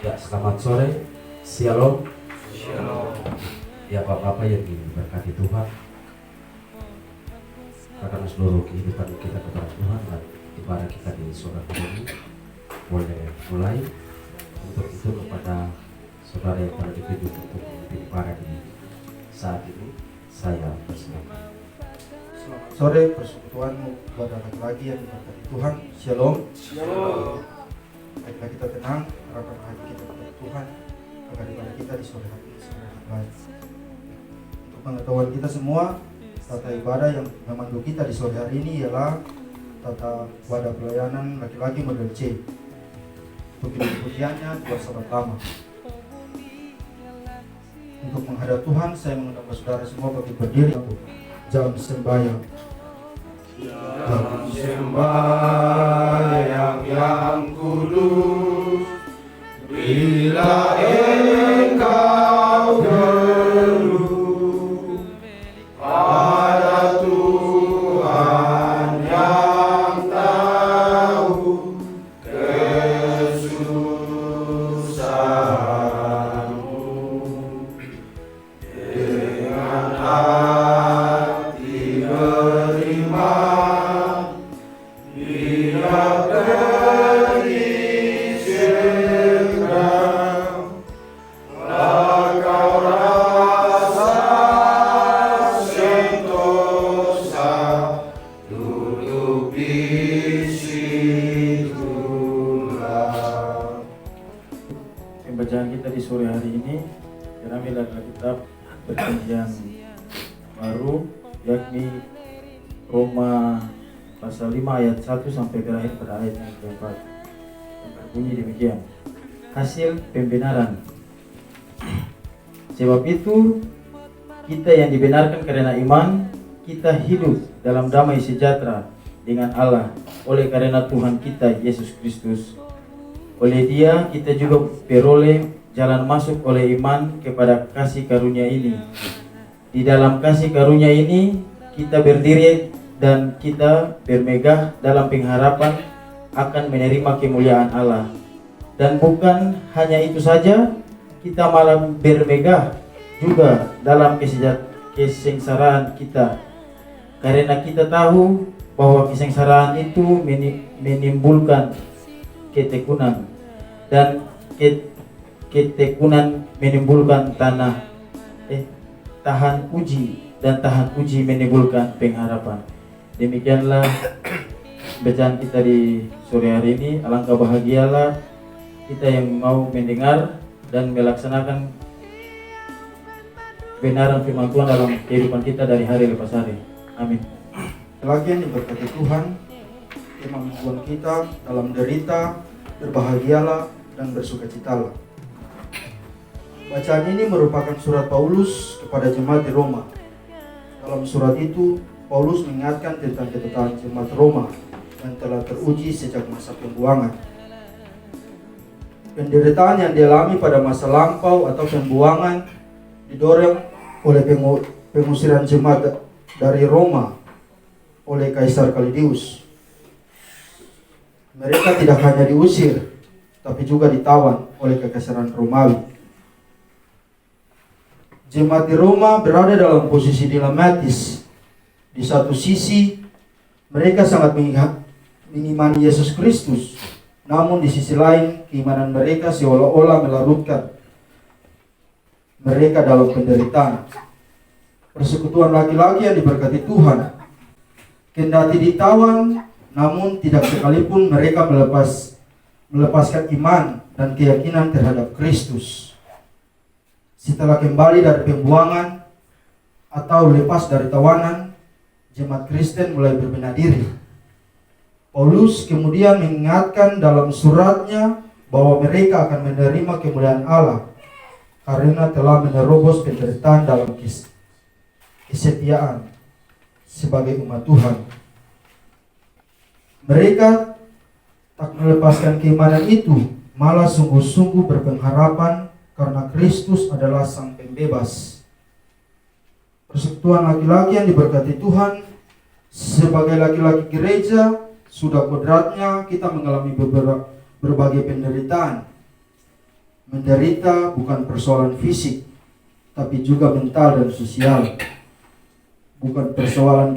Ya, selamat sore, shalom. Shalom. Ya, Bapak-Bapak yang diberkati Tuhan, karena seluruh kehidupan kita kepada Tuhan dan ibadah kita di sore ini boleh mulai. Untuk itu kepada saudara yang pada dipilih untuk memimpin ibadah di saat ini, saya persilakan. Selamat sore, persekutuanmu kepada laki-laki yang diberkati Tuhan. Shalom. Shalom. Marilah kita tenang, arahkan hati kita kepada Tuhan agar ibadah kita di sore hari ini semakin baik. Untuk pengetahuan kita semua, tata ibadah yang memandu kita di sore hari ini ialah tata wadah pelayanan laki-laki model C. Untuk ikuti-ikutiannya dua sahabat lama. Untuk menghadap Tuhan, saya mengundang saudara semua bagi berdiri untuk jam sembahyang. Jam sembahyang yang kudus, bila engkau berseru pada Tuhan yang tahu kesusahanmu, dengan hati beriman dia beri segera, lah kau rasa sentosa duduk di situlah. Pembacaan kita di sore hari ini terambil dari kitab Perjanjian Baru, yakni Roma pasal 5 ayat 1 sampai berakhir pada ayat yang keempat. Yang berbunyi demikian: hasil pembenaran. Sebab itu kita yang dibenarkan karena iman, kita hidup dalam damai sejahtera dengan Allah oleh karena Tuhan kita Yesus Kristus. Oleh Dia kita juga peroleh jalan masuk oleh iman kepada kasih karunia ini. Di dalam kasih karunia ini kita berdiri dan kita bermegah dalam pengharapan akan menerima kemuliaan Allah. Dan bukan hanya itu saja, kita malah bermegah juga dalam kesengsaraan kita, karena kita tahu bahwa kesengsaraan itu menimbulkan ketekunan, dan ketekunan menimbulkan tahan uji, dan tahan uji menimbulkan pengharapan. Demikianlah bacaan kita di sore hari ini. Alangkah bahagialah kita yang mau mendengar dan melaksanakan kebenaran firman Tuhan dalam kehidupan kita dari hari lepas hari. Amin. Lagi yang diberkati Tuhan, kemampuan kita dalam derita, berbahagialah dan bersukacitalah. Bacaan ini merupakan surat Paulus kepada jemaat di Roma. Dalam surat itu, Paulus mengingatkan tentang ketetapan jemaat Roma yang telah teruji sejak masa pembuangan. Penderitaan yang dialami pada masa lampau atau pembuangan didorong oleh pengusiran jemaat dari Roma oleh Kaisar Claudius. Mereka tidak hanya diusir, tapi juga ditawan oleh Kekaisaran Romawi. Jemaat di Roma berada dalam posisi dilematis. Di satu sisi, mereka sangat mengimani Yesus Kristus, namun di sisi lain, keimanan mereka seolah-olah melarutkan mereka dalam penderitaan. Persekutuan laki-laki yang diberkati Tuhan, kendati ditawan, namun tidak sekalipun mereka melepaskan iman dan keyakinan terhadap Kristus. Setelah kembali dari pembuangan atau lepas dari tawanan, jemaat Kristen mulai berbenah diri. Paulus kemudian mengingatkan dalam suratnya bahwa mereka akan menerima kemuliaan Allah karena telah menerobos penderitaan dalam kesetiaan sebagai umat Tuhan. Mereka tak melepaskan keimanan itu, malah sungguh-sungguh berpengharapan karena Kristus adalah sang pembebas. Persekutuan laki-laki yang diberkati Tuhan, sebagai laki-laki gereja, sudah kodratnya kita mengalami berbagai penderitaan. Menderita bukan persoalan fisik, tapi juga mental dan sosial. Bukan persoalan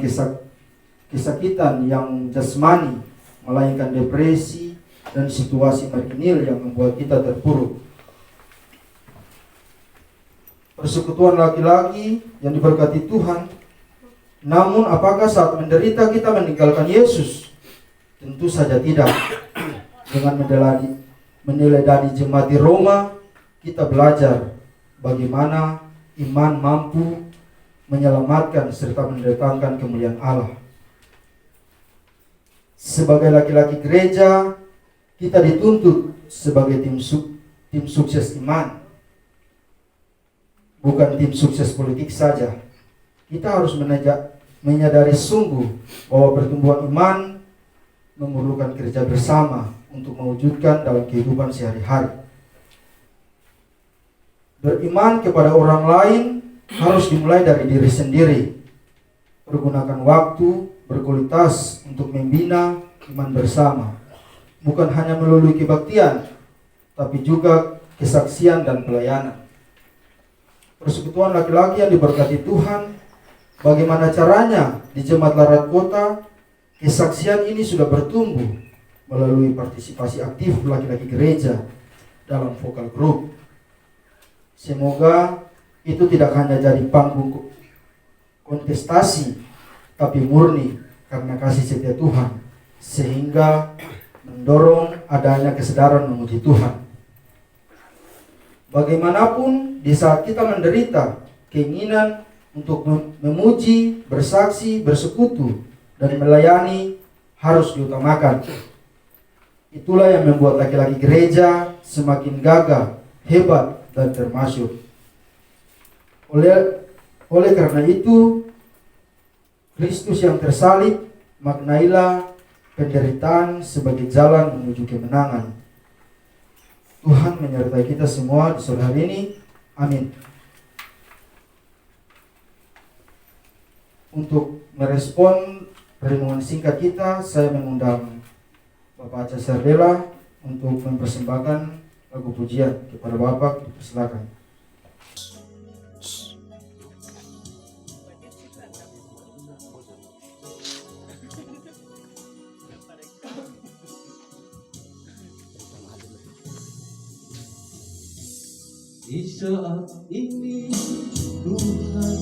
kesakitan yang jasmani, melainkan depresi dan situasi marginal yang membuat kita terpuruk. Persekutuan laki-laki yang diberkati Tuhan. Namun apakah saat menderita kita meninggalkan Yesus? Tentu saja tidak. Dengan meneladani jemaat di Roma, kita belajar bagaimana iman mampu menyelamatkan serta mendatangkan kemuliaan Allah. Sebagai laki-laki gereja, kita dituntut sebagai tim sukses iman, bukan tim sukses politik saja. Kita harus menyadari sungguh bahwa pertumbuhan iman memerlukan kerja bersama untuk mewujudkan dalam kehidupan sehari-hari. Beriman kepada orang lain harus dimulai dari diri sendiri. Pergunakan waktu berkualitas untuk membina iman bersama, bukan hanya melalui kebaktian, tapi juga kesaksian dan pelayanan. Persekutuan laki-laki yang diberkati Tuhan, bagaimana caranya di Jemaat Larat Kota? Kesaksian ini sudah bertumbuh melalui partisipasi aktif laki-laki gereja dalam vokal group. Semoga itu tidak hanya jadi panggung kontestasi, tapi murni karena kasih setia Tuhan, sehingga mendorong adanya kesadaran memuji Tuhan. Bagaimanapun di saat kita menderita, keinginan untuk memuji, bersaksi, bersekutu, dan melayani harus diutamakan. Itulah yang membuat laki-laki gereja semakin gagah, hebat, dan termasyhur. Oleh karena itu, Kristus yang tersalib, maknailah penderitaan sebagai jalan menuju kemenangan. Tuhan menyertai kita semua di sore hari ini. Amin. Untuk merespon renungan singkat kita, saya mengundang Bapak Aca Sardela untuk mempersembahkan lagu pujian. Kepada Bapak, dipersilakan. Di saat ini Tuhan,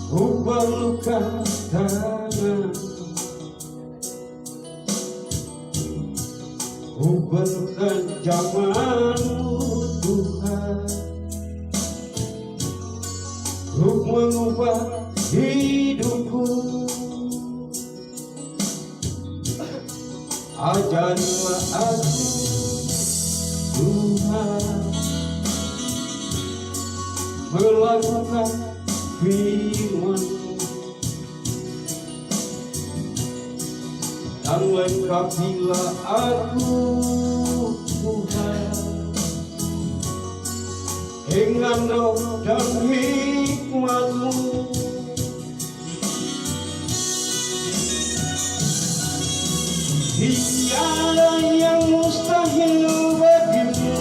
ku perlukan tangan, ku perlukan jamaah-Mu Tuhan, untuk mengubah hidupku. Ajarilah aku Tuhan, melakukan firman-Mu, dan lengkapilah aku Tuhan dengan roh dan hikmat-Mu. Tiada yang mustahil bagimu,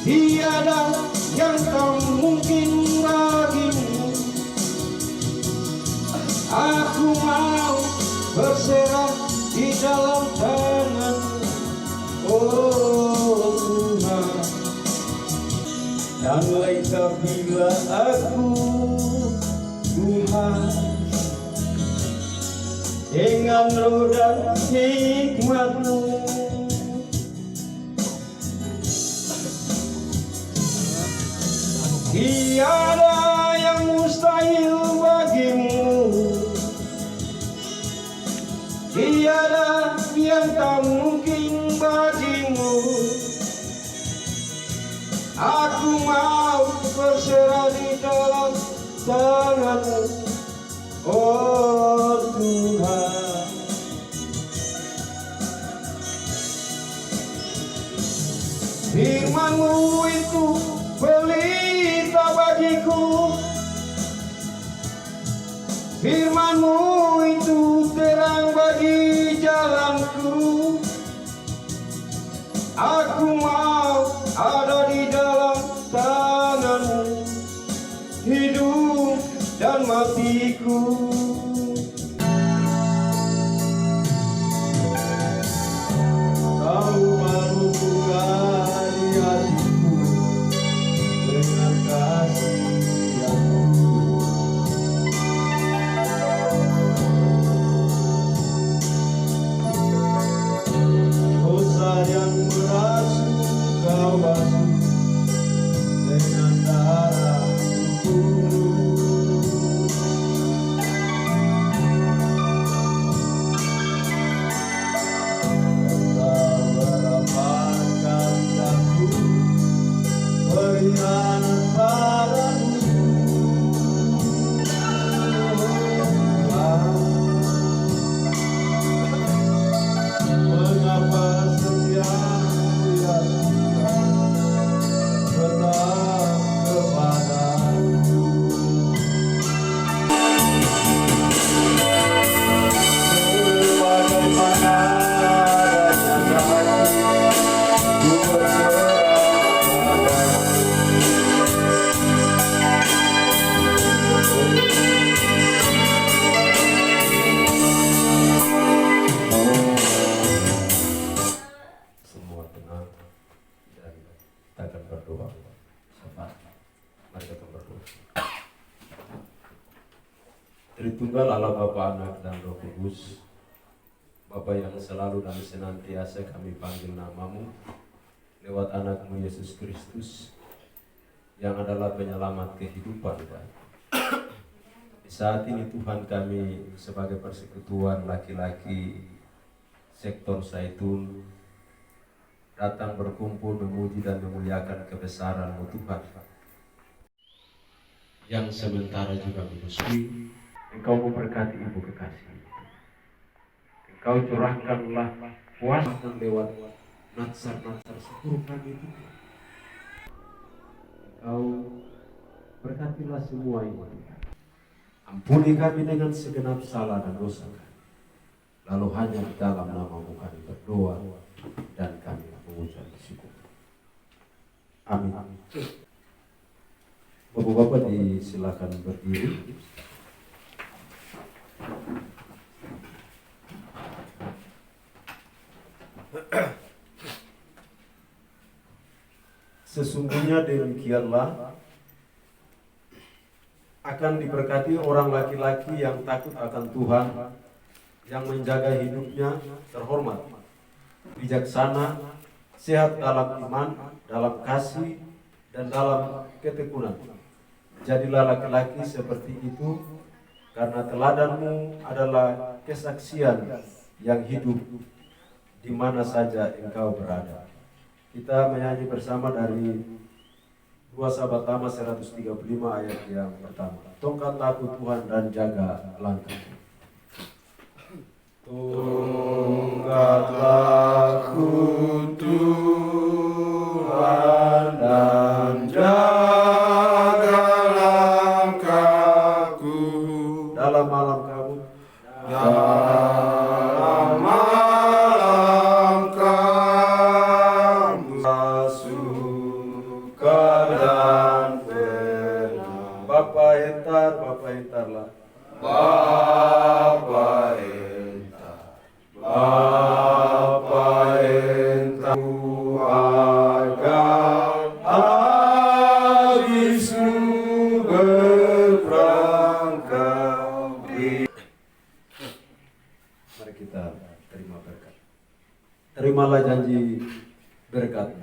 tiada yang tak mungkin bagimu. Aku mau berserah di dalam tangan-Mu, oh Tuhan, dan lengkapilah aku Tuhan dengan roh dan hikmat-Mu. Tiada yang mustahil bagimu, tiada yang tak mungkin bagimu. Aku mau berserah di dalam tangan-Mu, oh Tuhan. Firman-Mu itu pelita bagiku, firman-Mu itu terang bagi jalan. jalanku. Aku mau ada di dalam tangan-Mu, hidup dan matiku. Kau baru bukai hatiku dengan kasih yang dosa yang merasuk Kau basuh dengan darah-Mu. Semua tenang dan kita akan berdoa. Mari kita berdoa. Tritunggal Allah Bapa, Anak dan Roh Kudus, Bapa yang selalu dan senantiasa kami panggil nama-Mu lewat anak-Mu Yesus Kristus yang adalah penyelamat kehidupan. Di saat ini Tuhan, kami sebagai persekutuan laki-laki sektor Zaitun datang berkumpul memuji dan memuliakan kebesaran-Mu Tuhan, yang sementara juga menyusui. Engkau memberkati ibu kekasih, Engkau curahkanlah kuasa lewat natsar-natsar seluruh kami Tuhan. Engkau berkatilah semua ini. Ampuni kami dengan segenap salah dan dosa kami. Lalu hanya di dalam nama-Mu kami berdoa dan kami mengucap syukur. Amin. Bapak-bapak disilakan berdiri. Sesungguhnya demikianlah akan diberkati orang laki-laki yang takut akan Tuhan, yang menjaga hidupnya terhormat, bijaksana, sehat dalam iman, dalam kasih, dan dalam ketekunan. Jadilah laki-laki seperti itu, karena teladan-Mu adalah kesaksian yang hidup di mana saja engkau berada. Kita menyanyi bersama dari 2 Sabatama 135 ayat yang pertama. Tongkatlah aku Tuhan dan jaga langkahku. Tongkatlah aku Tuhan dan jaga langkahku Dalam malam kabut, dalam malam kabut, suka dan tenang. Bapa hentarlah. Bapa entah agar habismu berperangkap di. Mari kita terima berkat. Terimalah janji berkat.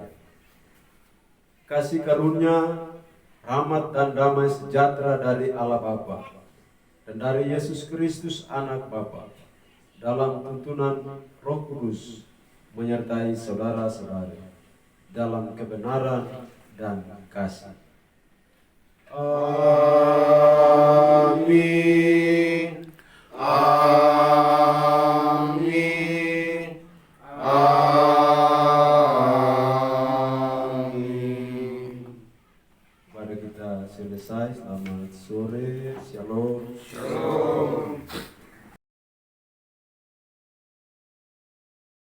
Kasih karunia, rahmat dan damai sejahtera dari Allah Bapa dan dari Yesus Kristus Anak Bapa dalam tuntunan Roh Kudus menyertai saudara-saudari dalam kebenaran dan kasih. Amin. Amin. Amin. Mari kita selesai. Selamat sore. Shalom. Shalom.